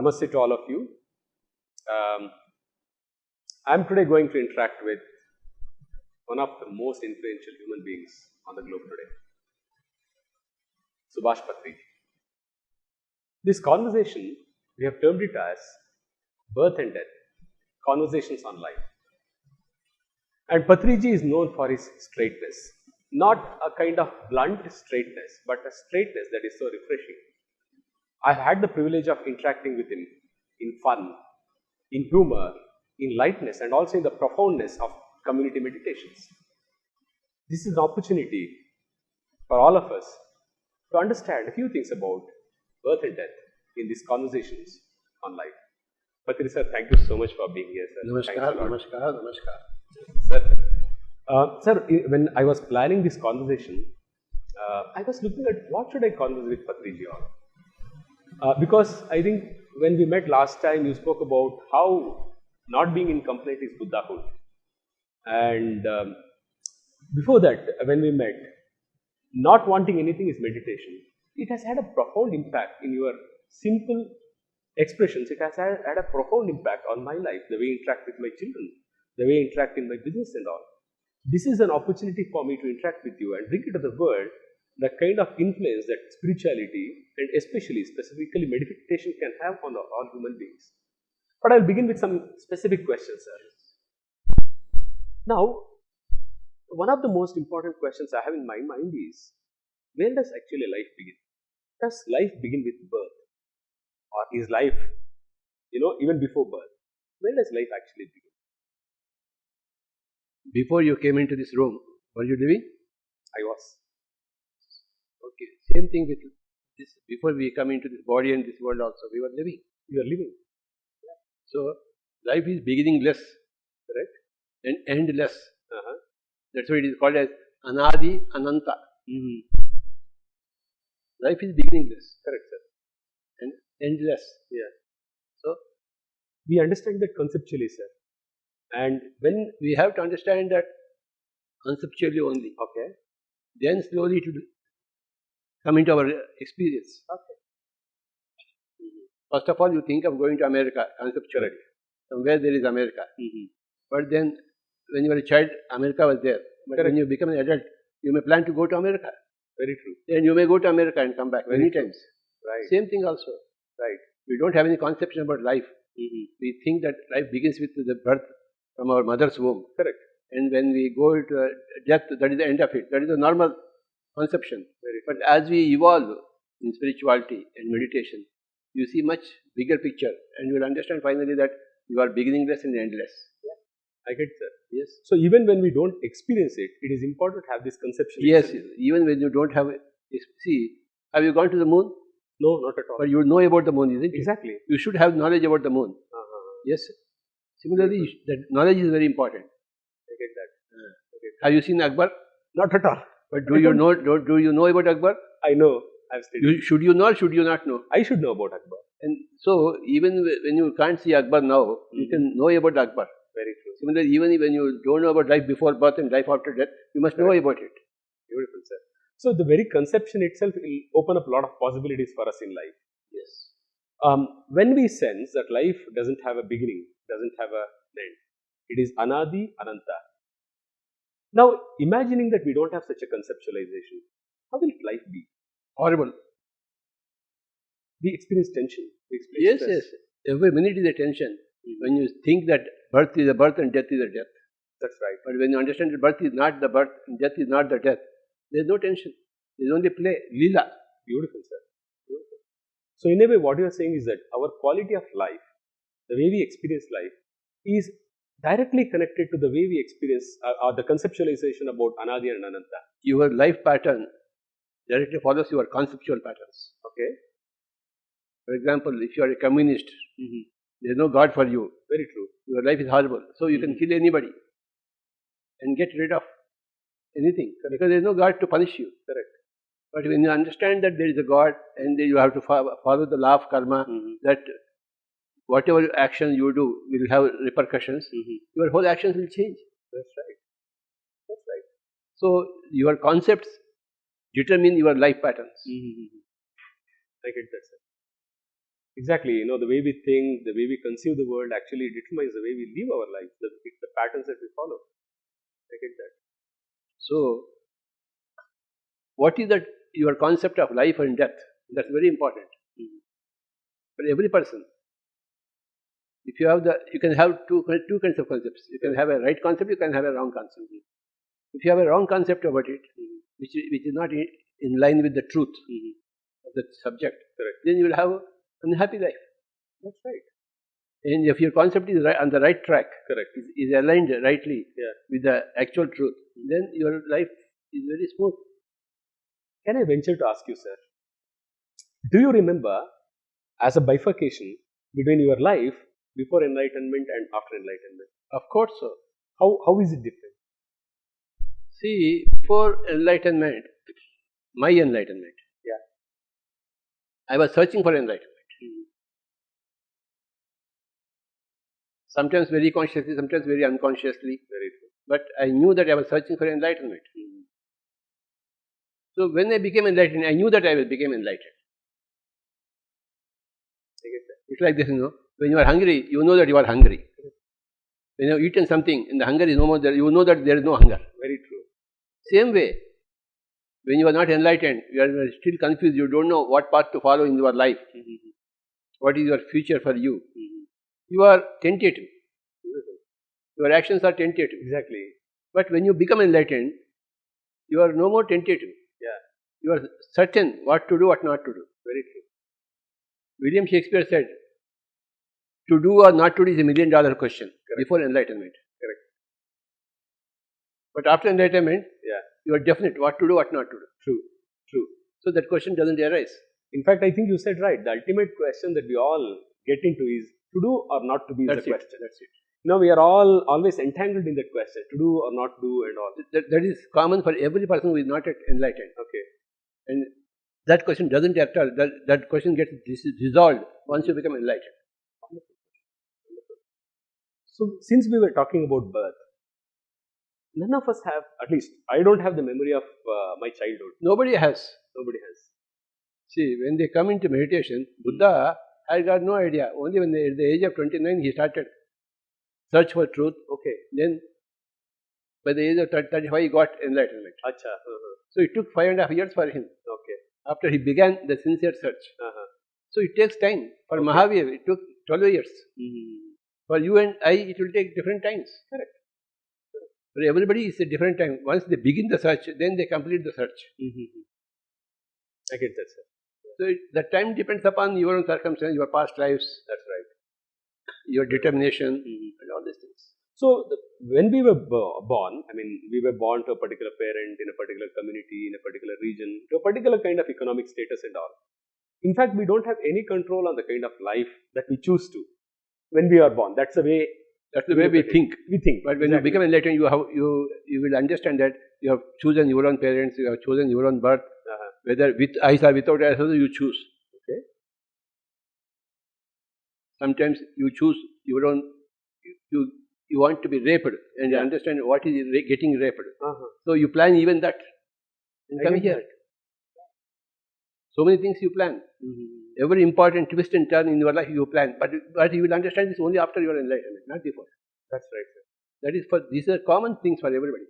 Namaste to all of you. I'm today going to interact with one of the most influential human beings on the globe today, Subhash Patriji. This conversation, we have termed it as Birth and Death, Conversations on Life. And Patriji is known for his straightness, not a kind of blunt straightness, but a straightness that is so refreshing. I've had the privilege of interacting with him in fun, in humor, in lightness, and also in the profoundness of community meditations. This is an opportunity for all of us to understand a few things about birth and death in these conversations on life. Patriji sir, thank you so much for being here, sir. Namaskar. Sir, when I was planning this conversation, I was looking at what should I converse with Patriji on. Because I think when we met last time, you spoke about how not being in complaint is Buddhahood. And before that, when we met, not wanting anything is meditation. It has had a profound impact in your simple expressions. It has had a profound impact on my life, the way I interact with my children, the way I interact in my business and all. This is an opportunity for me to interact with you and bring it to the world the kind of influence that spirituality and especially specifically meditation can have on all human beings. But I'll begin with some specific questions, sir. Now, one of the most important questions I have in my mind is, where does actually life begin? Does life begin with birth? Or is life, even before birth? Where does life actually begin? Before you came into this room, were you living? I was. Okay, same thing with this. Before we come into this body and this world also, we were living. You are living. So, life is beginningless, Correct? and endless. Uh-huh. That's why it is called as Anadi Ananta. Life is beginningless. Correct, sir. And endless. Yeah. So, We understand that conceptually, sir. And when we have to understand that conceptually only. okay. Then slowly it will come into our experience. Okay. First of all, you think of going to America conceptually. Somewhere there is America. But then, when you were a child, America was there. But Correct. when you become an adult, you may plan to go to America. Very true. Then you may go to America and come back many times. Right. Same thing also. Right. We don't have any conception about life. We think that life begins with the birth from our mother's womb. Correct. And when we go to death, that is the end of it. That is a normal conception. But as we evolve in spirituality and meditation, you see much bigger picture, and you will understand finally that you are beginningless and endless. I get, sir. Yes. So even when we don't experience it, it is important to have this conception. Yes. itself. Even when you don't have see, have you gone to the moon? No, not at all. But you know about the moon, isn't it? Exactly. You should have knowledge about the moon. Yes. Similarly, that knowledge is very important. I get that. Have you seen Akbar? Not at all. But do you know about Akbar? I know. I've studied. Should you know or should you not know? I should know about Akbar. And so, even when you can't see Akbar now, you can know about Akbar. Very true. Similarly, even when you don't know about life before birth and life after death, you must know about it. Beautiful, sir. So the very conception itself will open up a lot of possibilities for us in life. Yes. When we sense that life doesn't have a beginning, doesn't have an end, it is Anadi Ananta. Now, imagining that we don't have such a conceptualization, how will life be? Horrible. We experience tension. We experience stress. Yes. Every minute is a tension. When you think that birth is a birth and death is a death. That's right. But when you understand that birth is not the birth and death is not the death, there is no tension. There is only play, lila. Beautiful, sir. Beautiful. So, in a way, what you are saying is that our quality of life, the way we experience life, is directly connected to the way we experience or the conceptualization about Anadi and Ananta. Your life pattern directly follows your conceptual patterns. Okay. For example, if you are a communist, there is no God for you. Very true. Your life is horrible. So you can kill anybody and get rid of anything. Because there is no God to punish you. Correct. But when you understand that there is a God and you have to follow the law of karma, that whatever action you do will have repercussions, your whole actions will change. That's right. That's right. So your concepts determine your life patterns. I get that, sir. Exactly. You know, the way we think, the way we conceive the world actually determines the way we live our lives, the patterns that we follow. I get that. So, what is that your concept of life and death? That's very important for every person. If you have you can have two kinds of concepts. You can have a right concept. You can have a wrong concept. If you have a wrong concept about it, which is not in line with the truth of the subject, Correct. then you will have an unhappy life. That's right. And if your concept is on the right track, Correct. is aligned rightly with the actual truth, then your life is very smooth. Can I venture to ask you, sir? Do you remember as a bifurcation between your life before enlightenment and after enlightenment? Of course, so. How is it different? See, before enlightenment, my enlightenment, I was searching for enlightenment. Sometimes very consciously, sometimes very unconsciously. Very true. But I knew that I was searching for enlightenment. So when I became enlightened, I knew that I became enlightened. It's like this, when you are hungry, you know that you are hungry. When you have eaten something and the hunger is no more there, you know that there is no hunger. Very true. Same way, when you are not enlightened, you are still confused, you don't know what path to follow in your life. What is your future for you? You are tentative. Your actions are tentative. Exactly. But when you become enlightened, you are no more tentative. You are certain what to do, what not to do. Very true. William Shakespeare said, to do or not to do is $1 million question. Before enlightenment. Correct. But after enlightenment, you are definite what to do, what not to do. True. So that question doesn't arise. In fact, I think you said right. The ultimate question that we all get into is to do or not to be the question. That's it. We are all always entangled in that question, to do or not do and all. That is common for every person who is not yet enlightened. Okay. And that question doesn't at all. That question gets dissolved once you become enlightened. So, since we were talking about birth, none of us have, at least I don't have the memory of my childhood. Nobody has. See, when they come into meditation, Buddha had got no idea. Only when at the age of 29 he started search for truth. Okay. Then by the age of 35 he got enlightenment. Acha. So it took 5.5 years for him. Okay. After he began the sincere search. So it takes time. For Mahavir it took 12 years. For you and I it will take different times. Correct. For everybody it's a different time. Once they begin the search, then they complete the search. I get that, sir. So the time depends upon your own circumstances, your past lives. That's right. Your determination and all these things. So, when we were born, we were born to a particular parent, in a particular community, in a particular region, to a particular kind of economic status and all. In fact, we don't have any control on the kind of life that we choose to when we are born. That's the way we think. We think. But when you become enlightened, you will understand that you have chosen your own parents, you have chosen your own birth, whether with eyes or without eyes, you choose. Okay. Sometimes you choose your own. You want to be raped and you understand what is getting raped. So you plan even that and come here. So many things you plan. Every important twist and turn in your life you plan. But you will understand this only after your enlightenment, not before. That's right, sir. These are common things for everybody.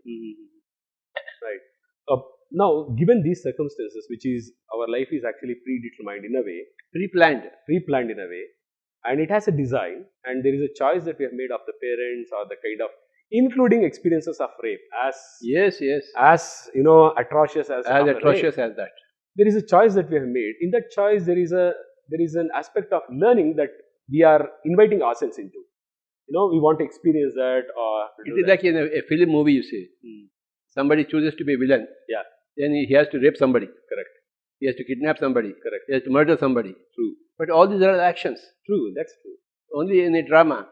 Right. Now, given these circumstances, which is our life is actually predetermined in a way, pre-planned in a way, and it has a design, and there is a choice that we have made of the parents or the kind of, including experiences of rape, as atrocious as that. There is a choice that we have made. In that choice, there is an aspect of learning that we are inviting ourselves into. We want to experience that, or it is like in a film movie. You see, somebody chooses to be a villain. Then he has to rape somebody. Correct. He has to kidnap somebody. Correct. He has to murder somebody. True. But all these are actions. True. That's true. Only in a drama.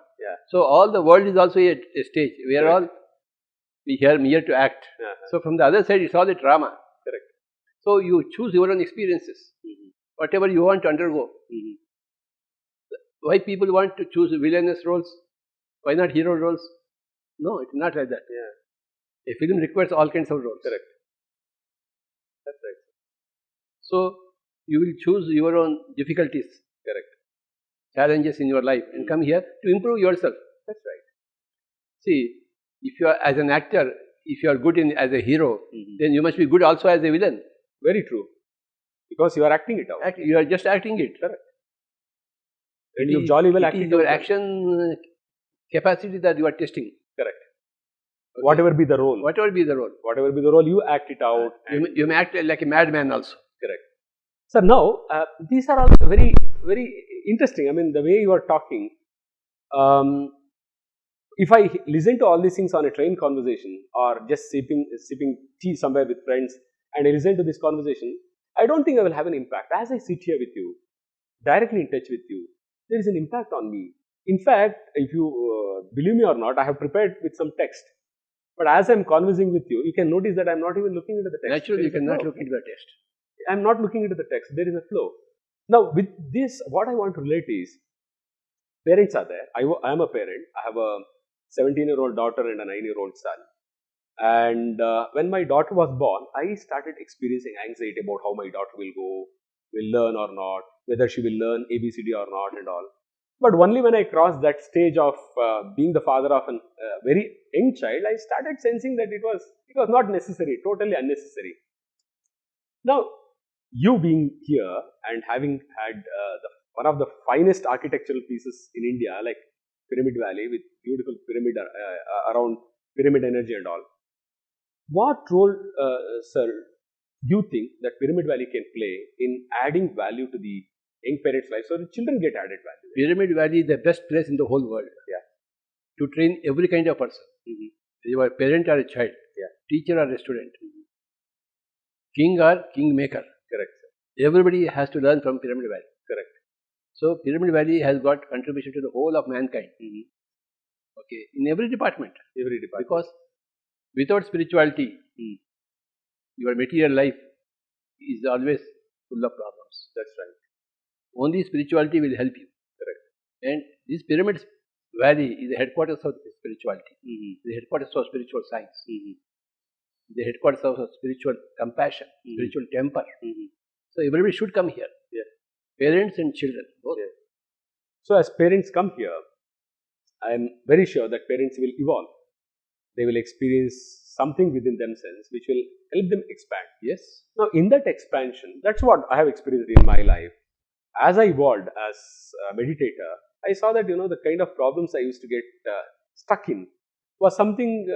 So all the world is also a stage. We are all here to act. So from the other side, it's all a drama. Correct. So you choose your own experiences. Whatever you want to undergo. Why people want to choose villainous roles? Why not hero roles? No, it's not like that. A film requires all kinds of roles. Correct. That's right. So you will choose your own difficulties. Correct. challenges in your life and come here to improve yourself. That's right. See, if you are as an actor, if you are good as a hero, then you must be good also as a villain. Very true. Because you are acting it out. You are just acting it. Correct. And you jolly well acting it is your action capacity that you are testing. Correct. Okay. Whatever be the role. Whatever be the role. Whatever be the role, you act it out. You may act like a madman also. Correct. So now, these are all very, very interesting. I mean, the way you are talking, if I listen to all these things on a train conversation or just sipping tea somewhere with friends and I listen to this conversation, I don't think I will have an impact. As I sit here with you, directly in touch with you, there is an impact on me. In fact, if you believe me or not, I have prepared with some text. But as I am conversing with you, you can notice that I am not even looking into the text. Naturally, you cannot look into the text. I am not looking into the text. There is a flow. Now, with this, what I want to relate is, parents are there. I am a parent. I have a 17-year-old daughter and a 9-year-old son. And when my daughter was born, I started experiencing anxiety about how my daughter will learn or not, whether she will learn ABCD or not and all. But only when I crossed that stage of being the father of a very young child, I started sensing that it was not necessary, totally unnecessary. Now, you being here and having had one of the finest architectural pieces in India, like Pyramid Valley with beautiful pyramid around pyramid energy and all, what role, sir, do you think that Pyramid Valley can play in adding value to the young parents' life so the children get added value? Pyramid Valley is the best place in the whole world. Yeah. To train every kind of person. You are a parent or a child. Yeah. Teacher or a student. King or kingmaker. Correct. Everybody has to learn from Pyramid Valley. Correct. So Pyramid Valley has got contribution to the whole of mankind. Okay, in every department. Because without spirituality, your material life is always full of problems. That's right. Only spirituality will help you. Correct. And this Pyramid Valley is the headquarters of spirituality. The headquarters of spiritual science. The headquarters of spiritual compassion, spiritual temper. So everybody should come here. Yeah. Parents and children, both. Yeah. So as parents come here, I am very sure that parents will evolve. They will experience something within themselves which will help them expand. Yes. Now, in that expansion, that's what I have experienced in my life. As I evolved as a meditator, I saw that the kind of problems I used to get stuck in was something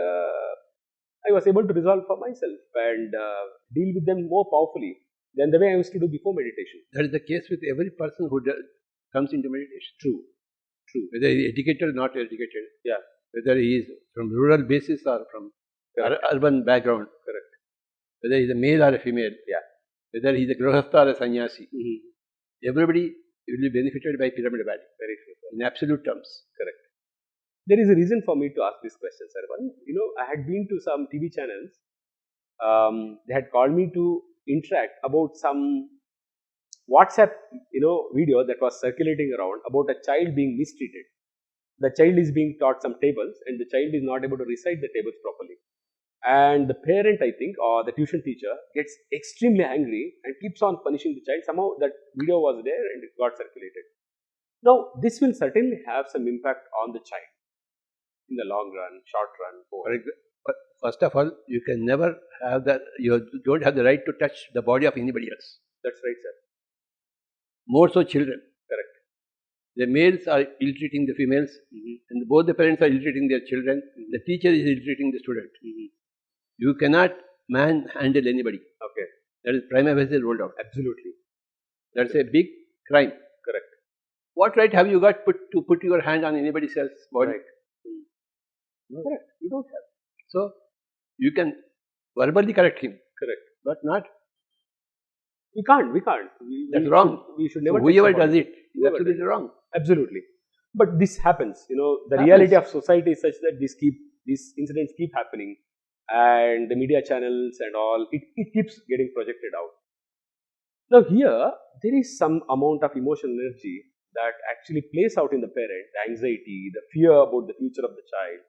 I was able to resolve for myself and deal with them more powerfully than the way I used to do before meditation. That is the case with every person who comes into meditation. True. Whether he is educated or not educated. Yeah. Whether he is from rural basis or from urban background. Correct. Whether he is a male or a female. Yeah. Whether he is a grahastha or a sannyasi. Everybody will be benefited by Pyramid Valley. Very true. In absolute terms. Correct. There is a reason for me to ask this question, sir. I had been to some TV channels. They had called me to interact about some WhatsApp, video that was circulating around about a child being mistreated. The child is being taught some tables and the child is not able to recite the tables properly. And the parent, I think, or the tuition teacher gets extremely angry and keeps on punishing the child. Somehow that video was there and it got circulated. Now, this will certainly have some impact on the child in the long run, short run, both. First of all, you can never have that, you don't have the right to touch the body of anybody else. That's right, sir. More so children. Correct. The males are ill-treating the females, and both the parents are ill-treating their children. The teacher is ill-treating the student. You cannot manhandle anybody. Okay. That is prima facie ruled out. Absolutely. That's a big crime. Correct. What right have you got to put your hand on anybody else's body? Right. No. Correct. You don't have. So, you can verbally correct him. Correct. But not. We can't. That's wrong. We should never. So whoever does it is absolutely wrong. Absolutely. But this happens. The reality of society is such that these incidents keep happening, and the media channels and all, it keeps getting projected out. Now here, there is some amount of emotional energy that actually plays out in the parent, the anxiety, the fear about the future of the child.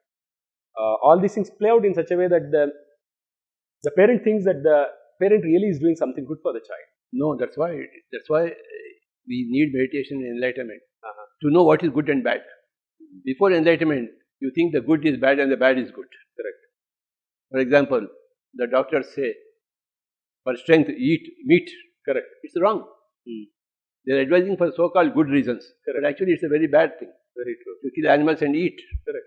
All these things play out in such a way that the parent thinks that the parent really is doing something good for the child. No, that's why we need meditation and enlightenment to know what is good and bad. Before enlightenment, you think the good is bad and the bad is good. Correct. For example, the doctors say, for strength, eat meat. Correct. It's wrong. They are advising for so-called good reasons. Correct. But actually, it's a very bad thing Very true. to kill animals and eat. Correct.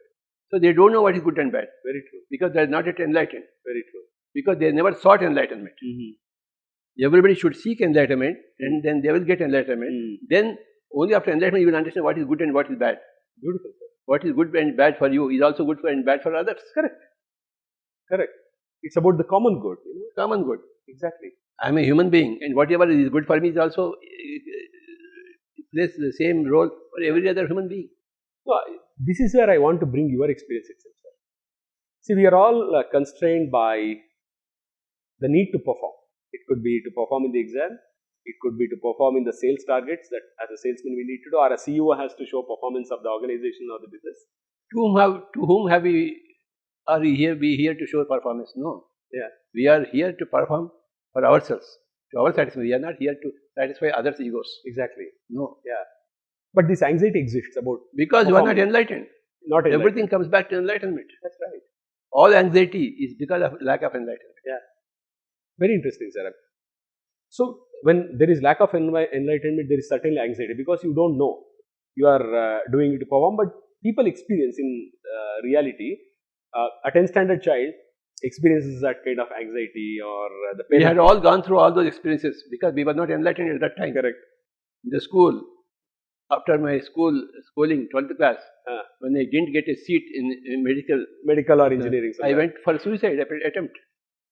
So they don't know what is good and bad Very true. because they are not yet enlightened. Very true. Because they never sought enlightenment. Everybody should seek enlightenment, and then they will get enlightenment. Then only after enlightenment you will understand what is good and what is bad. Beautiful, sir. What is good and bad for you is also good and bad for others. Correct. Correct. It's about the common good. Common good. Exactly. I am a human being, and whatever is good for me is also plays the same role for every other human being. So, this is where I want to bring your experience itself, sir. See, we are all constrained by the need to perform. It could be to perform in the exam. It could be to perform in the sales targets that as a salesman we need to do, or a CEO has to show performance of the organization or the business. To whom are we here to show performance? No. Yeah. We are here to perform for ourselves, to our satisfaction. We are not here to satisfy others' egos. Exactly. No. Yeah. But this anxiety exists about because you are not enlightened. Not enlightened. Everything comes back to enlightenment. That's right. All anxiety is because of lack of enlightenment. Yeah. Very interesting, sir. So, when there is lack of enlightenment, there is certainly anxiety because you don't know. You are doing it to perform, but people experience in reality, a 10th standard child experiences that kind of anxiety or the pain. We had all gone through all those experiences because we were not enlightened at that time. Correct. In the school, after my schooling, 12th class, when I didn't get a seat in medical or engineering, I went for a suicide attempt.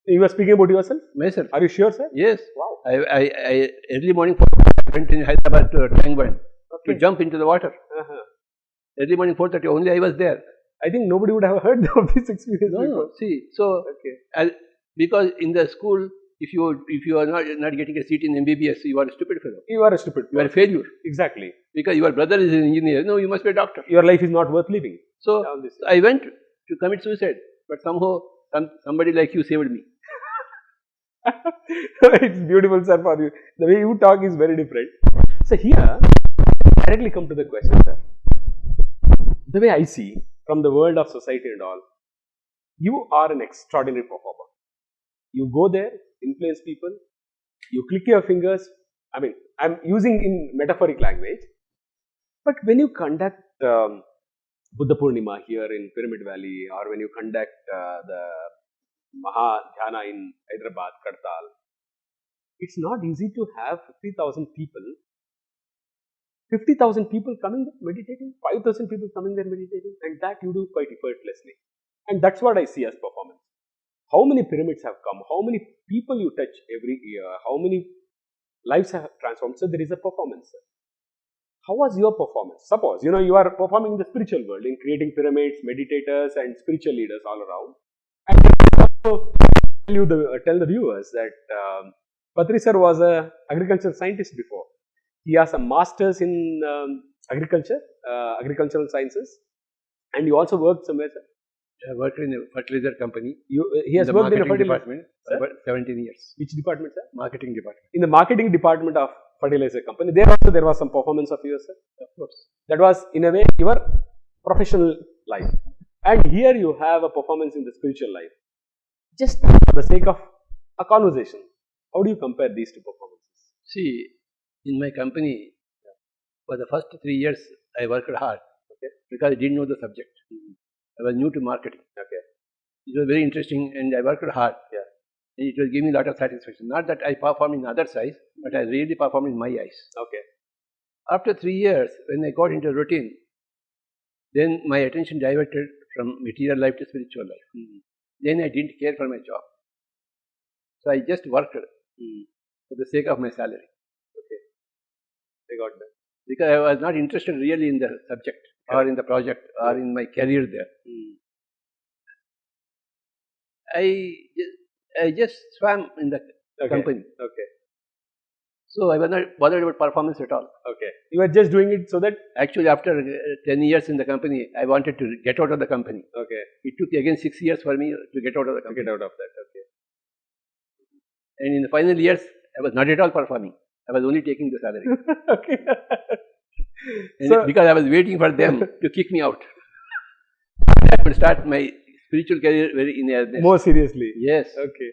You were speaking about yourself? Myself. Are you sure, sir? Yes. Wow. I early morning I went in Hyderabad to Tangban to jump into the water. Early morning 4:30, only I was there. I think nobody would have heard of this experience before. See, so because in the school, if you are not getting a seat in MBBS, you are a stupid fellow. You are a stupid. You are a failure. Exactly. Because your brother is an engineer. No, you must be a doctor. Your life is not worth living. So I went to commit suicide, but somehow somebody like you saved me. It's beautiful, sir, for you. The way you talk is very different. So here, directly come to the question, sir. The way I see from the world of society and all, you are an extraordinary performer. You go there, influence people, you click your fingers. I mean, I'm using in metaphoric language. But when you conduct Buddha Purnima here in Pyramid Valley, or when you conduct the Maha Dhyana in Hyderabad, Kartal, it's not easy to have 50,000 people. 50,000 people coming there meditating, 5,000 people coming there meditating, and that you do quite effortlessly. And that's what I see as performance. How many pyramids have come? How many people you touch every year? How many lives have transformed? So there is a performance. How was your performance? Suppose, you are performing in the spiritual world in creating pyramids, meditators and spiritual leaders all around. And also tell the viewers that Patri sir was an agricultural scientist before. He has a master's in agricultural sciences, and you also worked somewhere, sir. I worked in a fertilizer company. He has worked in a fertilizer department for 17 years. Which department, sir? Marketing department. In the marketing department of fertilizer company, there was some performance of yours, sir. Of course. That was in a way your professional life, and here you have a performance in the spiritual life. Just for the sake of a conversation, how do you compare these two performances? See, in my company, for the first 3 years, I worked hard because I didn't know the subject. I was new to marketing. It was very interesting, and I worked hard. And it was giving me a lot of satisfaction. Not that I performed in others' eyes, but I really performed in my eyes. After 3 years, when I got into routine, then my attention diverted from material life to spiritual life. Then I didn't care for my job. So I just worked for the sake of my salary. I got that. Because I was not interested really in the subject or in the project or in my career there. I just swam in the company. So I was not bothered about performance at all. You were just doing it so that... Actually, after 10 years in the company, I wanted to get out of the company. It took again 6 years for me to get out of the company. And in the final years, I was not at all performing. I was only taking the salary. And So- because I was waiting for them to kick me out. I would start my spiritual career very in earnest. More seriously. Yes. Okay.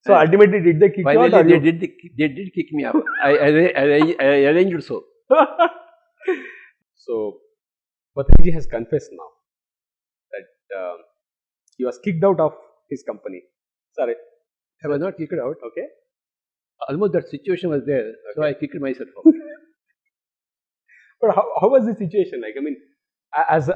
So And ultimately, did they kick you out? Finally, Or they did kick me out. I arranged so. So, Patriji has confessed now that he was kicked out of his company. Sorry. I was not kicked out. Okay. Almost that situation was there, so I kicked myself out. But how was the situation? Like, I mean, as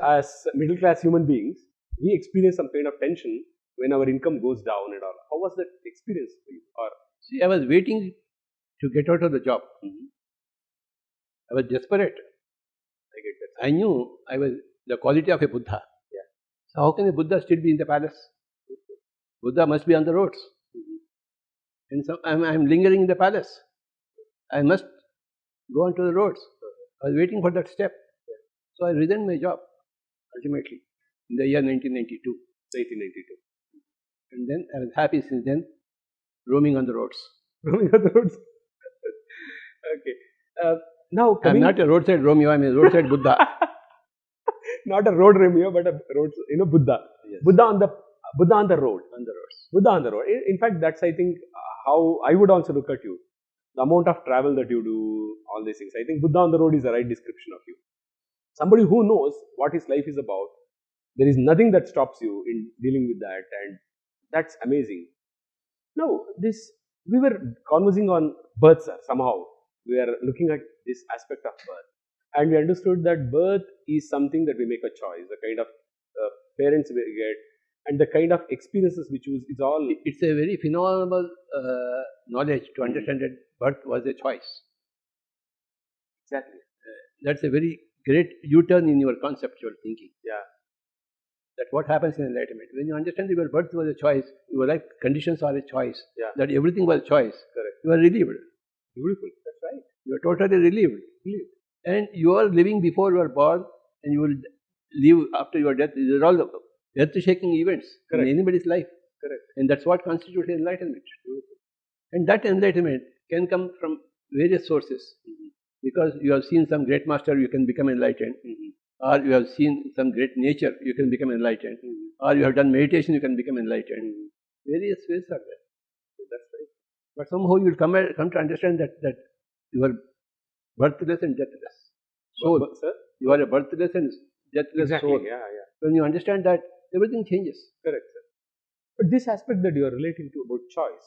middle class human beings, we experience some kind of tension when our income goes down and all. How was that experience for you? Or See, I was waiting to get out of the job. I was desperate. I get that. I knew I was the quality of a Buddha. Yeah. So how can a Buddha still be in the palace? Buddha must be on the roads. And so I'm lingering in the palace. I must go onto the roads. I was waiting for that step. So I resigned my job, ultimately, in the year 1992. 1992. And then I was happy since then, roaming on the roads. Roaming on the roads. Okay. Now I'm coming, not a roadside Romeo, I'm a roadside Buddha. not a road Romeo, but a road, Buddha. Yes. Buddha on the road. On the roads. Buddha on the road. In fact, that's I think how I would also look at you. The amount of travel that you do, all these things. I think Buddha on the road is the right description of you. Somebody who knows what his life is about. There is nothing that stops you in dealing with that, and that's amazing. Now, we were conversing on birth, sir. Somehow we are looking at this aspect of birth, and we understood that birth is something that we make a choice. The kind of parents we get, and the kind of experiences we choose is all. It's a very phenomenal knowledge to understand that birth was a choice. Exactly. That's a very great U-turn in your conceptual thinking. Yeah. That what happens in enlightenment. When you understand that your birth was a choice, your life conditions are a choice, Yeah. that everything was choice, Correct. you are relieved. Beautiful. That's right. You are totally relieved. And you are living before you are born, and you will live after your death. These are all the earth-shaking events Correct. in anybody's life. Correct. And that's what constitutes enlightenment. And that enlightenment can come from various sources. Because you have seen some great master, you can become enlightened. Or you have seen some great nature, you can become enlightened. Or you have done meditation, you can become enlightened. Various ways are there. That's right. But somehow you will come to understand that you are birthless and deathless. Soul. Sir? You are a birthless and deathless Exactly. soul. Yeah. Yeah. When you understand that, everything changes. Correct, sir. But this aspect that you are relating to about choice,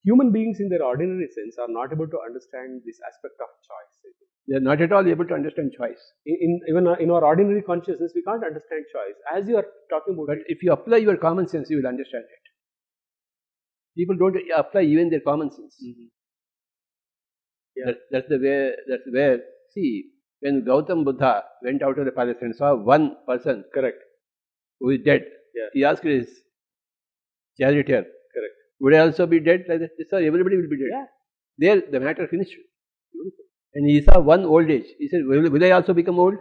human beings in their ordinary sense are not able to understand this aspect of choice. I think. They are not at all able to understand choice. Even in our ordinary consciousness, we can't understand choice. As you are talking about But it, if you apply your common sense, you will understand it. People don't apply even their common sense. Yeah. That's where, see, when Gautam Buddha went out of the palace and saw one person correct, who is dead, Yeah. he asked his charioteer, correct. would I also be dead like that? Sir, everybody will be dead. Yeah. There, the matter finished. And he saw one old age. He said, will I also become old?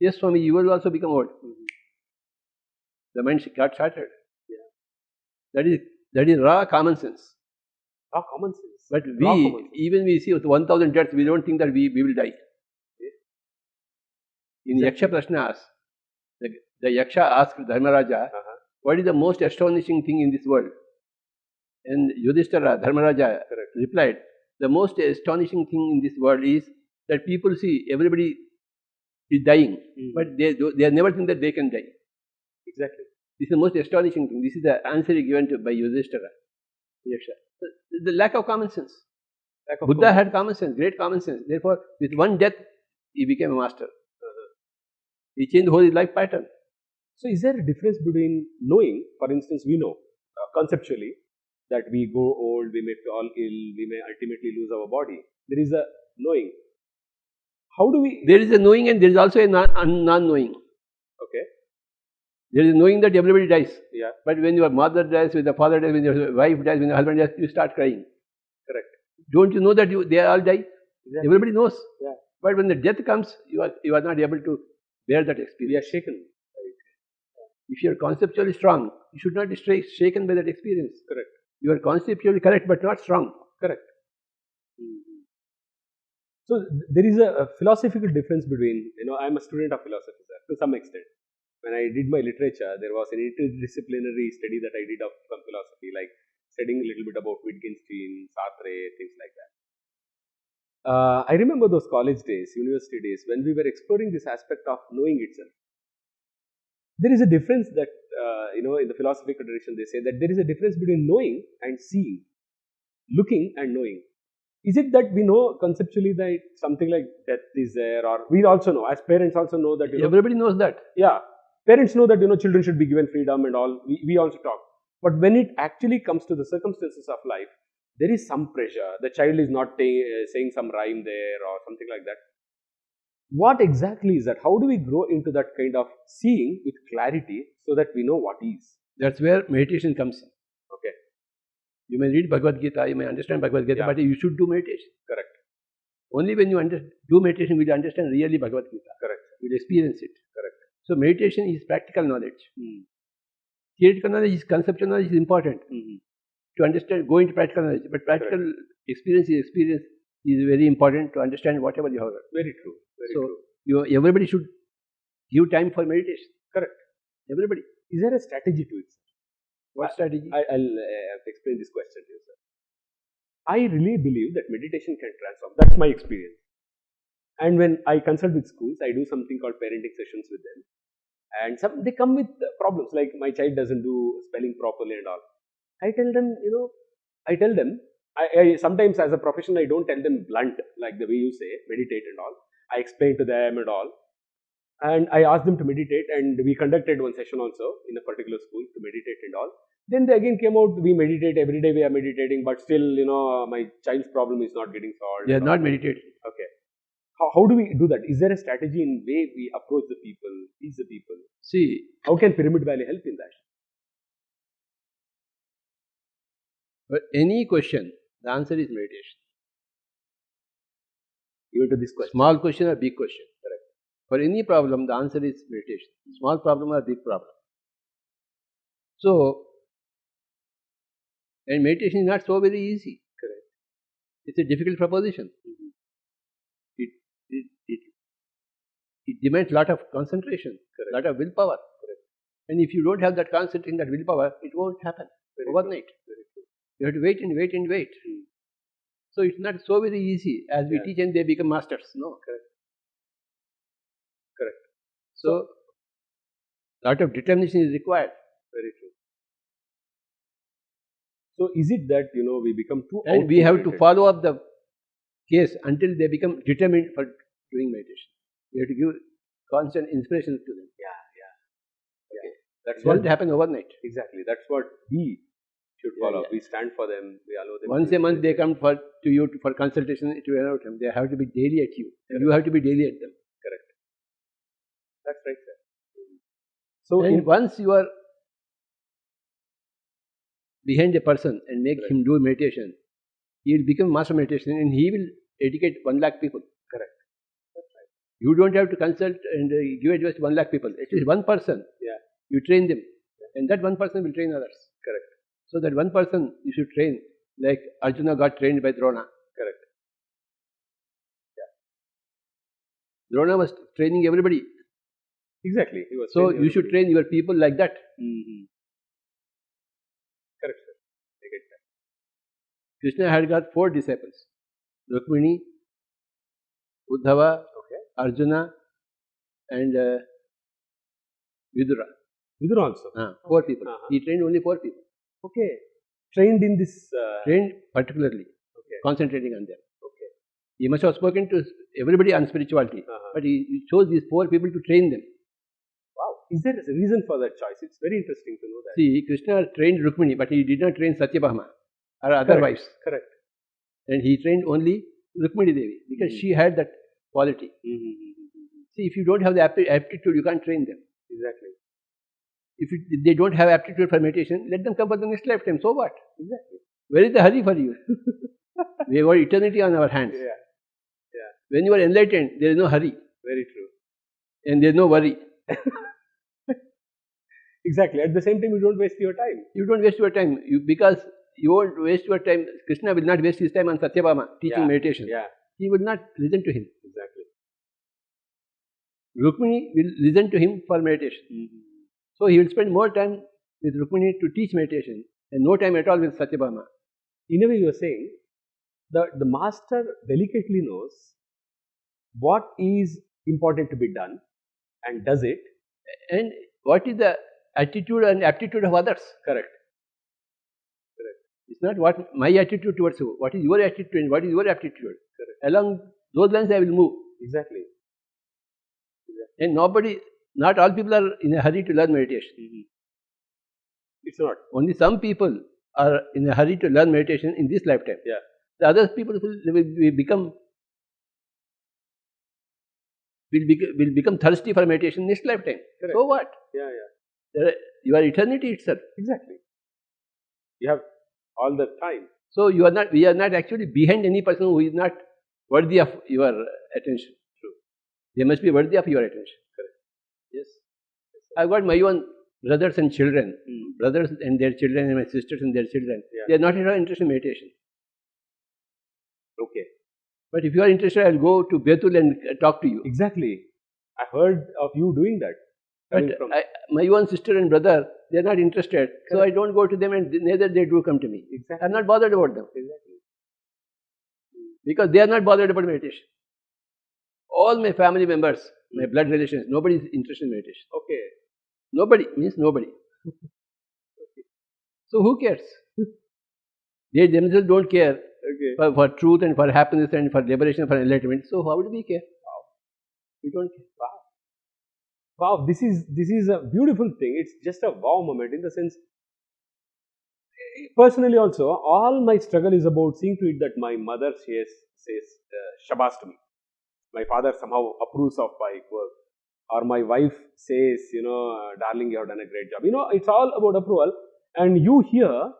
Yes, Swami, you will also become old. The mind got shattered. That is raw common sense. Raw common sense. But Raw common sense. even we see with 1,000 deaths, we don't think that we will die. In Yaksha Prashnas, the Yaksha asked Dharmaraja, what is the most astonishing thing in this world? And Yudhishthira, Dharmaraja, replied, the most astonishing thing in this world is that people see everybody is dying, but they never think that they can die. Exactly. This is the most astonishing thing. This is the answer given by Yudhishthira. The lack of common sense. Buddha had common sense, great common sense. Therefore, with one death, he became a master. He changed the whole life pattern. So, is there a difference between knowing, for instance, we know conceptually that we go old, we may fall ill, we may ultimately lose our body. There is a knowing. How do we? There is a knowing and there is also a non-knowing. Okay. There is knowing that everybody dies. Yeah. But when your mother dies, when your father dies, when your wife dies, when your husband dies, you start crying. Correct. Don't you know that they all die? Exactly. Everybody knows. Yeah. But when the death comes, you are not able to bear that experience. We are shaken. If you are conceptually strong, you should not be shaken by that experience. Correct. You are conceptually correct but not strong. Correct. So there is a philosophical difference between, I'm a student of philosophy, sir, to some extent. When I did my literature, there was an interdisciplinary study that I did of some philosophy, like studying a little bit about Wittgenstein, Sartre, things like that. I remember those college days, university days, when we were exploring this aspect of knowing itself. There is a difference that, in the philosophical tradition, they say that there is a difference between knowing and seeing, looking and knowing. Is it that we know conceptually that something like death is there, or we also know, as parents also know that, everybody knows that. Yeah, parents know that, children should be given freedom and all, we also talk. But when it actually comes to the circumstances of life, there is some pressure. The child is not saying some rhyme there or something like that. What exactly is that? How do we grow into that kind of seeing with clarity so that we know what is? That's where meditation comes in. Okay. You may read Bhagavad Gita, you may understand Bhagavad Gita, but you should do meditation. Correct. Only when you do meditation will you understand really Bhagavad Gita. Correct. You will experience it. Correct. So meditation is practical knowledge. Theoretical knowledge, conceptual knowledge is important to understand, go into practical knowledge. But practical experience is very important to understand whatever you have. Very true. Very true. Everybody should give time for meditation. Correct. Everybody. Is there a strategy to it, sir? What strategy? I'll explain this question to you, sir. I really believe that meditation can transform. That's my experience. And when I consult with schools, I do something called parenting sessions with them. And they come with problems like my child doesn't do spelling properly and all. I tell them, I sometimes as a professional, I don't tell them blunt like the way you say, meditate and all. I explain to them and all. And I asked them to meditate, and we conducted one session also in a particular school to meditate and all. Then they again came out, we meditate, every day we are meditating, but still, my child's problem is not getting solved. They are not meditating. Okay. How do we do that? Is there a strategy in way we approach the people, teach the people? See, how can Pyramid Valley help in that? For any question, the answer is meditation. Even to this question. Small question or big question. Correct. For any problem, the answer is meditation. Small problem or big problem. So, and meditation is not so very easy. Correct. It's a difficult proposition. It demands a lot of concentration, a lot of willpower. Correct. And if you don't have that concentration, that willpower, it won't happen overnight. You have to wait and wait and wait. So it's not so very easy as we teach and they become masters. No. Correct. Correct. So a lot of determination is required. Very true. So is it that we become too and we have to follow up the case until they become determined for doing meditation. We have to give constant inspiration to them. Okay. That's what happen overnight. Exactly. That's what we should follow. We stand for them. We allow them. Once a month they come to you for consultation to allow them. They have to be daily at you. And you have to be daily at them. Correct. That's right, sir. So once you are behind a person and make him do meditation, he will become master meditation and he will educate 1 lakh people. Correct. That's right. You don't have to consult and give advice to 1 lakh people. At least one person. You train them. And that one person will train others. Correct. So that one person you should train, like Arjuna got trained by Drona. Correct. Drona was training everybody. Exactly. He was so you should train your people like that. Correct, sir. I get that. Krishna had got 4 disciples. Rukmini, Uddhava, Arjuna and Vidura. Vidura also? 4 people. He trained only 4 people. Okay. Trained in this... Trained particularly. Concentrating on them. He must have spoken to everybody on spirituality. But he chose these 4 people to train them. Wow. Is there a reason for that choice? It's very interesting to know that. See, Krishna trained Rukmini, but he did not train Satyabhama or other wives. Correct. And he trained only Rukmini Devi because she had that quality. See, if you don't have the aptitude, you can't train them. Exactly. If they don't have aptitude for meditation, let them come for the next lifetime. So what? Exactly. Where is the hurry for you? We have got eternity on our hands. When you are enlightened, there is no hurry. Very true. And there is no worry. Exactly. At the same time, you don't waste your time. You don't waste your time. Because you won't waste your time. Krishna will not waste his time on Satyabhama teaching meditation. he would not listen to him. Exactly. Rukmini will listen to him for meditation. So he will spend more time with Rukmini to teach meditation and no time at all with Satyabhama. In a way, you are saying that the master delicately knows what is important to be done and does it. And what is the attitude and aptitude of others? Correct. It's not what my attitude towards you. What is your attitude and what is your aptitude? Correct. Along those lines I will move. Exactly. And not all people are in a hurry to learn meditation. It's not. Only some people are in a hurry to learn meditation in this lifetime. Yeah. The other people will become thirsty for meditation next lifetime. Correct. So what? Yeah. Your eternity itself. Exactly. You have all the time. So we are not actually behind any person who is not worthy of your attention. True. They must be worthy of your attention. Correct. Yes. I've got my own brothers and children, brothers and their children and my sisters and their children. Yeah. They are not at all interested in meditation. Okay. But if you are interested, I'll go to Betul and talk to you. Exactly. I heard of you doing that. But my own sister and brother, they are not interested. Correct. So I don't go to them and neither they do come to me. Exactly. I'm not bothered about them. Exactly. Because they are not bothered about meditation. All my family members, my blood relations, nobody is interested in meditation. Okay. Nobody means nobody. So who cares? They themselves don't care for truth and for happiness and for liberation, for enlightenment. So how do we care? Wow. We don't care. Wow, this is a beautiful thing. It's just a wow moment in the sense, personally also, all my struggle is about seeing to it that my mother says Shabas to me. My father somehow approves of my work. Or my wife says, darling, you have done a great job. It's all about approval. And you here,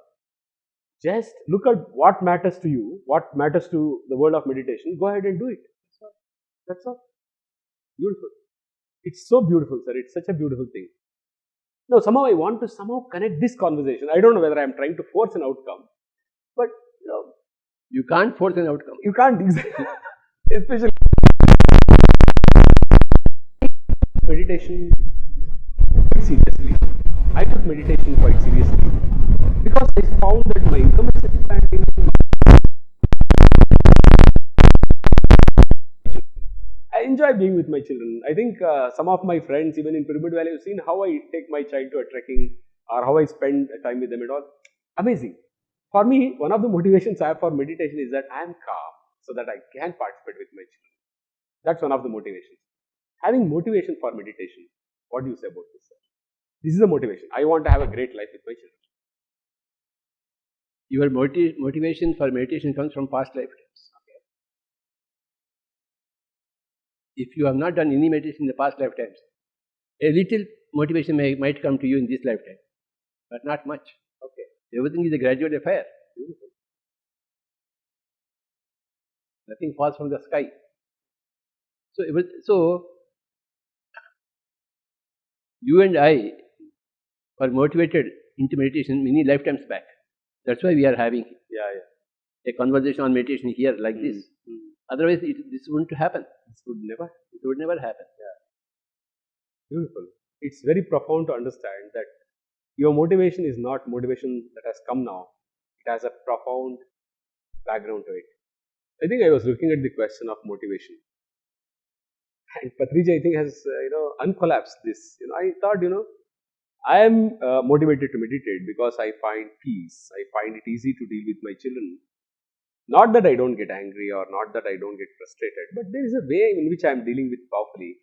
just look at what matters to you, what matters to the world of meditation. Go ahead and do it. That's all. Beautiful. It's so beautiful, sir. It's such a beautiful thing. Now, somehow I want to connect this conversation. I don't know whether I'm trying to force an outcome, but you can't force an outcome. You can't exactly. Especially meditation quite seriously. I took meditation quite seriously because I found that my income is expanding. I enjoy being with my children. I think some of my friends, even in Pyramid Valley, have seen how I take my child to a trekking or how I spend time with them and all. Amazing. For me, one of the motivations I have for meditation is that I am calm so that I can participate with my children. That's one of the motivations. Having motivation for meditation. What do you say about this, sir? This is a motivation. I want to have a great life with my children. Your motivation for meditation comes from past lifetimes. Okay. If you have not done any meditation in the past lifetimes, a little motivation might come to you in this lifetime, but not much. Okay. Everything is a gradual affair. Beautiful. Nothing falls from the sky. So you and I were motivated into meditation many lifetimes back. That's why we are having a conversation on meditation here like this. Otherwise, this wouldn't happen. It would never happen. Beautiful. It's very profound to understand that your motivation is not motivation that has come now. It has a profound background to it. I think I was looking at the question of motivation. And Patriji, I think, has uncollapsed this. I thought, I am motivated to meditate because I find peace. I find it easy to deal with my children. Not that I don't get angry or not that I don't get frustrated, but there is a way in which I am dealing with powerfully.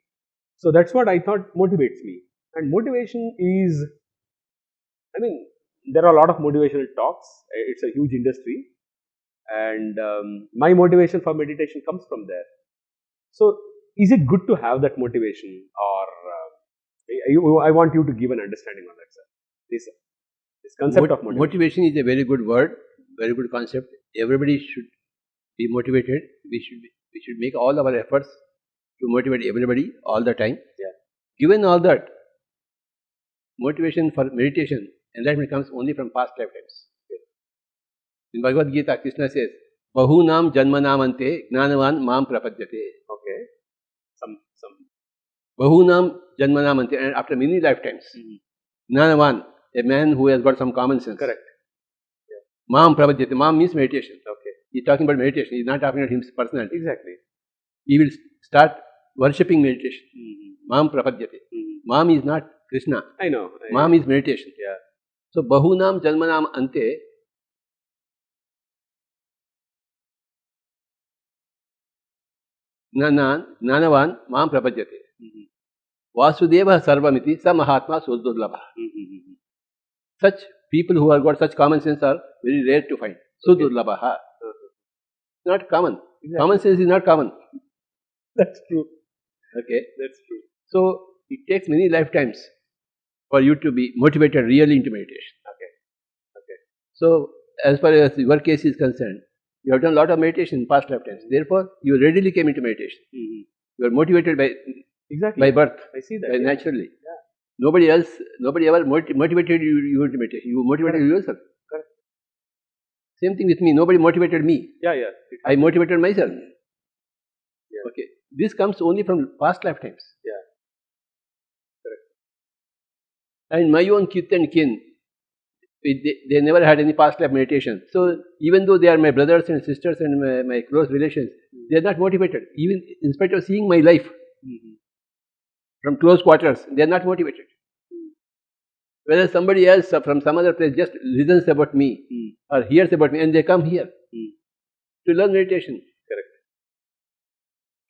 So that's what I thought motivates me. And motivation is, there are a lot of motivational talks. It's a huge industry. And my motivation for meditation comes from there. So, is it good to have that motivation, or I want you to give an understanding on that, sir. This concept of motivation. Motivation is a very good word, very good concept. Everybody should be motivated. We should make all our efforts to motivate everybody all the time. Yeah. Given all that, motivation for meditation, enlightenment comes only from past lifetimes. In Bhagavad Gita, Krishna says, Bahunam janmanamante gnanavan mam prapadyate. Okay. Some. Bahunam janmanamante, and after many lifetimes. Gnanavan, a man who has got some common sense. Correct. Mam prapadyate. Mam means meditation. Okay. He's talking about meditation. He's not talking about his personality. Exactly. He will start worshipping meditation. Mam prapadyate. Mam is not Krishna. I know. Mam is meditation. Yeah. So bahunam janmanam ante. Gnanavan mam prapadyate. Vasudeva sarvamiti sa mahatma suddurlabha. Such people who have got such common sense are very rare to find. Suddurlabha. Not common. Exactly. Common sense is not common. That's true. Okay. That's true. So it takes many lifetimes for you to be motivated really into meditation. Okay. Okay. So as far as your case is concerned, you have done a lot of meditation in past lifetimes. Therefore, you readily came into meditation. You are motivated by by birth. I see that. By naturally. Yeah. Nobody ever motivated you into meditation. You motivated yourself. Correct. Same thing with me. Nobody motivated me. Yeah. I motivated myself. Yeah. Okay. This comes only from past lifetimes. Yeah. Correct. And my own kith and kin, they never had any past life meditation. So even though they are my brothers and sisters and my close relations, they are not motivated. Even in spite of seeing my life from close quarters, they are not motivated. Whereas somebody else from some other place just listens about me or hears about me and they come here to learn meditation. Correct.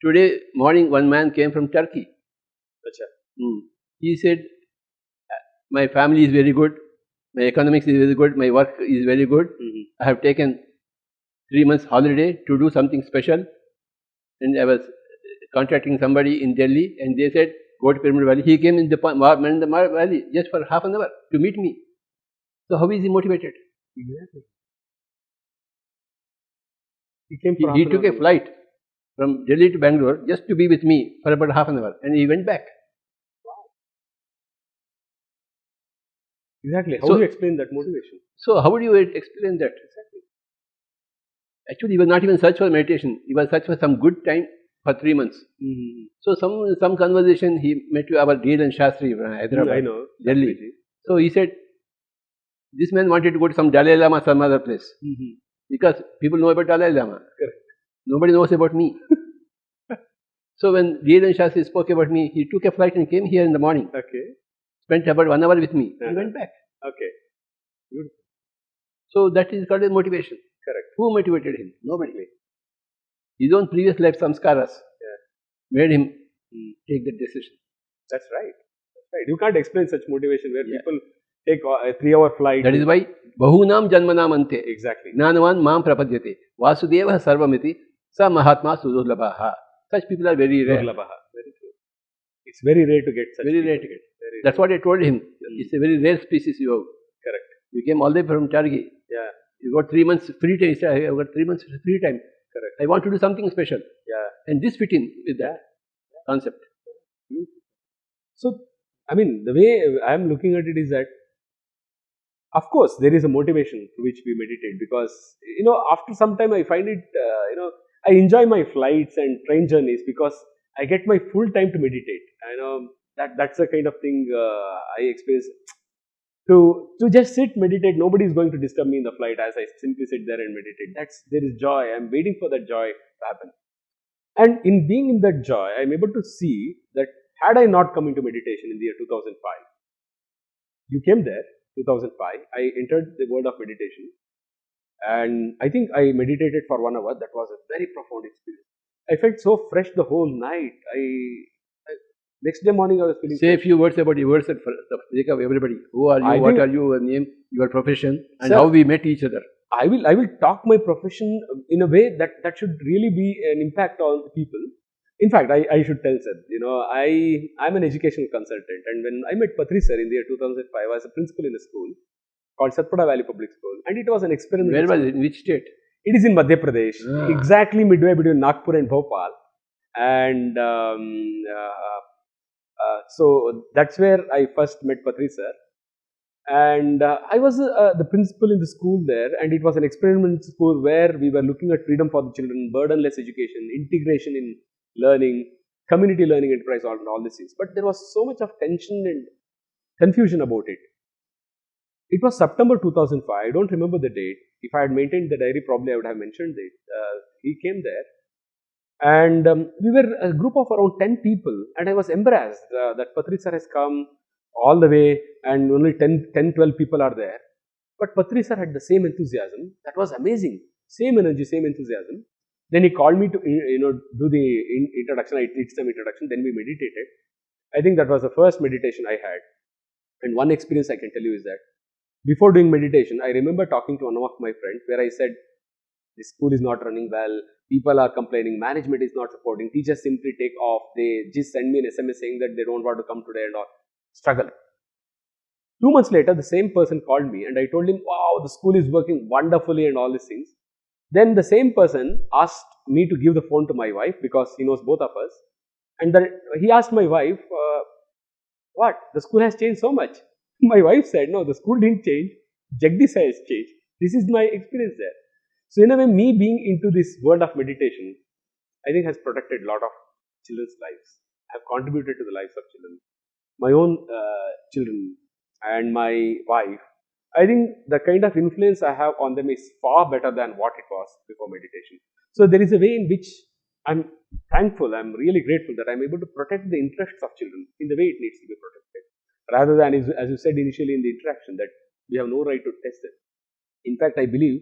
Today morning, one man came from Turkey. Achha. He said, my family is very good, my economics is very good, my work is very good. I have taken 3 months holiday to do something special, and I was contacting somebody in Delhi, and they said, go to Pyramid Valley. He came in the valley just for half an hour to meet me. So how is he motivated? Exactly. He took a flight from Delhi to Bangalore just to be with me for about half an hour, and he went back. Exactly. How do you explain that motivation? So how do you explain that? Exactly. Actually, he was not even search for meditation. He was search for some good time for 3 months. So some conversation he met with our dear and Shastri from Hyderabad. I know. Delhi. So he said, this man wanted to go to some Dalai Lama, some other place. Because people know about Dalai Lama. Correct. Nobody knows about me. So when dear and Shastri spoke about me, he took a flight and came here in the morning. Okay. Spent about 1 hour with me and went back. Okay. Beautiful. So that is called a motivation. Correct. Who motivated him? Nobody. His own previous life samskaras made him take that decision. That's right. That's right. You can't explain such motivation where people take a 3-hour flight. That is why Bahunam Janmanam Ante. Exactly. Gnanavan Mam Prapadyate. Vasudeva Sarvamiti Sa Mahatma Sudurlabha. Such people are very rare. Very true. It's very rare to get such Very people. rare to get. That's what I told him. It's a very rare species you have. Correct. You came all the way from Turkey. Yeah. You got 3 months free time. He said, I got 3 months free time. Correct. I want to do something special. Yeah. And this fit in with that concept. So, I mean, the way I am looking at it is that, of course, there is a motivation to which we meditate because, after some time I find it, I enjoy my flights and train journeys because I get my full time to meditate. That's the kind of thing I experience. To just sit, meditate, nobody is going to disturb me in the flight as I simply sit there and meditate. There is joy. I'm waiting for that joy to happen. And in being in that joy, I'm able to see that had I not come into meditation in the year 2005, you came there, 2005, I entered the world of meditation and I think I meditated for 1 hour. That was a very profound experience. I felt so fresh the whole night. Next day morning I was feeling Say fresh. A few words about yourself for the sake of everybody. Who are you? What are you? Your name, your profession, and how we met each other. I will talk my profession in a way that should really be an impact on people. In fact, I should tell sir, I'm an educational consultant, and when I met Patri sir in the year 2005, I was a principal in a school called Satpada Valley Public School, and it was an experiment. Where was it? In which state? It is in Madhya Pradesh, exactly midway between Nagpur and Bhopal, and so that's where I first met Patri sir. And I was the principal in the school there, and it was an experimental school where we were looking at freedom for the children, burdenless education, integration in learning, community learning enterprise, all these things. But there was so much of tension and confusion about it. It was September 2005. I don't remember the date. If I had maintained the diary, probably I would have mentioned it. He came there, and we were a group of around 10 people, and I was embarrassed that Patri sir has come all the way and only 10, 12 people are there. But Patri sir had the same enthusiasm. That was amazing. Same energy, same enthusiasm. Then he called me to do the introduction. I did some introduction. Then we meditated. I think that was the first meditation I had. And one experience I can tell you is that before doing meditation, I remember talking to one of my friends where I said, "This school is not running well. People are complaining. Management is not supporting. Teachers simply take off. They just send me an SMS saying that they don't want to come today and all." Struggle. 2 months later, the same person called me and I told him, "Wow, the school is working wonderfully and all these things." Then the same person asked me to give the phone to my wife because he knows both of us. And then he asked my wife, "What? The school has changed so much?" My wife said, "No, the school didn't change. Jagdish has changed." This is my experience there. So in a way, me being into this world of meditation, I think has protected a lot of children's lives. I have contributed to the lives of children. My own children and my wife, I think the kind of influence I have on them is far better than what it was before meditation. So there is a way in which I'm thankful, I'm really grateful that I'm able to protect the interests of children in the way it needs to be protected. Rather than, as you said initially in the interaction, that we have no right to test it. In fact, I believe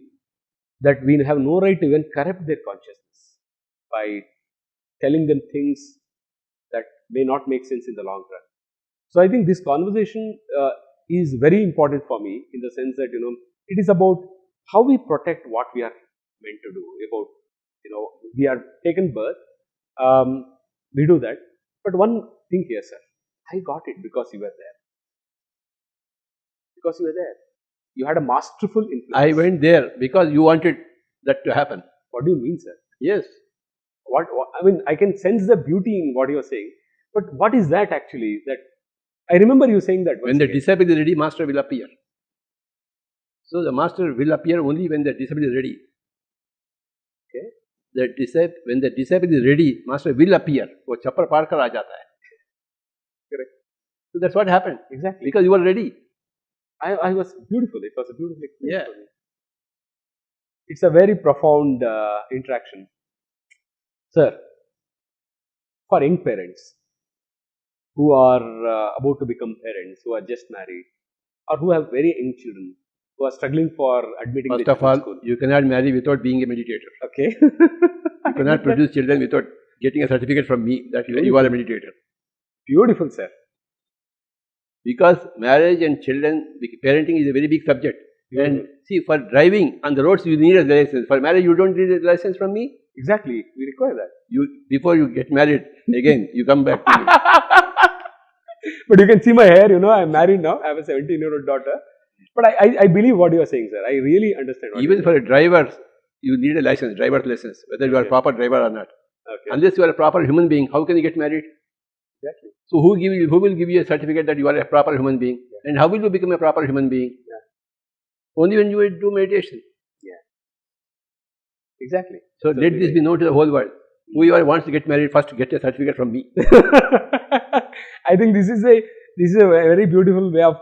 that we have no right to even corrupt their consciousness by telling them things that may not make sense in the long run. So I think this conversation is very important for me in the sense that, it is about how we protect what we are meant to do. About, we are taken birth, we do that. But one thing here, sir, I got it because you were there. Because you were there. You had a masterful influence. I went there because you wanted that to happen. What do you mean, sir? Yes. What I mean, I can sense the beauty in what you are saying. But what is that actually? That I remember you saying that. When the disciple is ready, master will appear. So the master will appear only when the disciple is ready. Okay. When the disciple is ready, master will appear. वो चप्पल पार कर आ जाता है. Correct. So that's what happened. Exactly. Because you were ready. I was beautiful. It was a beautiful experience. Yeah. For me. It's a very profound interaction. Sir, for young parents who are about to become parents, who are just married, or who have very young children, who are struggling for admitting First their of all, school. you cannot marry without being a meditator. Okay. You cannot produce children without getting a certificate from me that you are a meditator. Beautiful, sir. Because marriage and children, parenting is a very big subject. And see, for driving on the roads, you need a license. For marriage, you don't need a license from me. Exactly. We require that. Before you get married, again, you come back to me. But you can see my hair, I'm married now. I have a 17-year-old daughter. But I believe what you are saying, sir. I really understand what Even for a driver, you need a license, driver's license, whether you are a proper driver or not. Okay. Unless you are a proper human being, how can you get married? Exactly. So who will give you a certificate that you are a proper human being? Yeah. And how will you become a proper human being? Yeah. Only when you do meditation. Yeah. Exactly. So let this be known to the whole world. Whoever wants to get married, first get a certificate from me. I think this is a very beautiful way of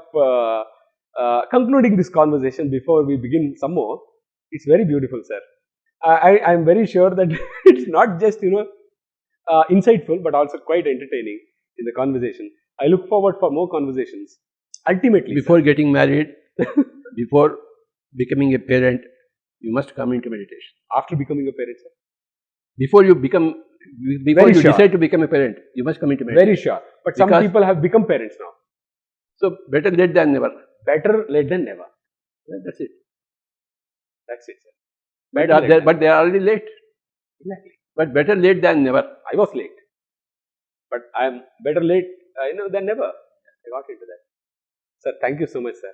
concluding this conversation before we begin some more. It's very beautiful, sir. I am very sure that it's not just insightful, but also quite entertaining in the conversation. I look forward for more conversations. Ultimately, before getting married, before becoming a parent, you must come into meditation. After becoming a parent, sir? Before you decide to become a parent, you must come into meditation. Very sure. But some people have become parents now. So better late than never. Better late than never. That's it. That's it, sir. But they are already late. Exactly. But better late than never. I was late. But I am better late than never. I got into that. Sir, thank you so much, sir.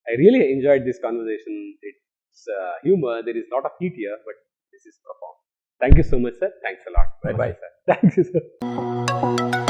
I really enjoyed this conversation. It's humor. There is a lot of heat here, but this is profound. Thank you so much, sir. Thanks a lot. Bye-bye, sir. Thank you, sir.